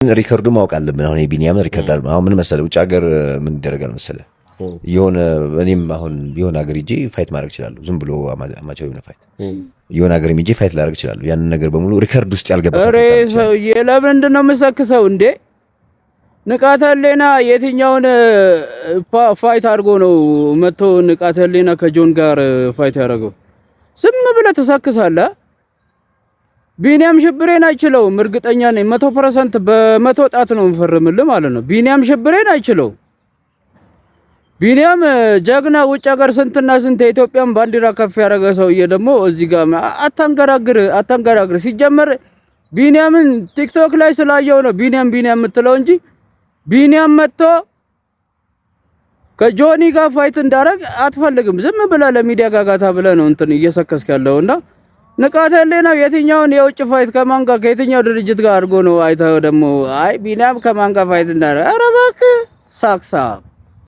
ሪከርዱ ማወቅ አለብን። አሁን የቢኒያም ሪከርድ አሁን ምን መሰለህ፣ ውጭ ሀገር ምን ይደረጋል መሰለህ፣ የሆነ እኔም አሁን የሆነ ሀገር ሂጄ ፋይት ማድረግ እችላለሁ። ዝም ብሎ አማቻዊ የሆነ ፋይት የሆነ ሀገር ሂጄ ፋይት ላደርግ እችላለሁ። ያንን ነገር በሙሉ ሪከርድ ውስጥ ያልገባ ለምንድን ነው የምሰክሰው እንዴ? ንቃተ ህሊና የትኛውን ፋይት አድርጎ ነው መጥቶ ንቃተ ህሊና ከጆን ጋር ፋይት ያደረገው? ዝም ብለህ ተሰክሳለህ። ቢኒያም ሽብሬን አይችለውም፣ እርግጠኛ ነኝ 100% በመቶ ጣት ነው የምፈርምልህ ማለት ነው። ቢኒያም ሽብሬን አይችለውም። ቢኒያም ጀግና ውጭ ሀገር ስንትና ስንት የኢትዮጵያን ባንዲራ ከፍ ያደረገ ሰውዬ ደግሞ እዚህ ጋር አታንገራግር። ሲጀመር ቢኒያምን ቲክቶክ ላይ ስላየው ነው ቢኒያም የምትለው እንጂ ቢኒያም መጥቶ ከጆኒ ጋር ፋይት እንዳረግ አትፈልግም። ዝም ብለህ ለሚዲያ ጋጋታ ብለህ ነው እንትን እየሰከስክ ያለውና ንቃተ ህሊናው የትኛውን የውጭ ፋይት ከማን ጋር ከየትኛው ድርጅት ጋር አድርጎ ነው አይተው ደግሞ አይ ቢኒያም ከማን ጋር ፋይት እንዳረግ? ኧረ እባክህ ሳክሳ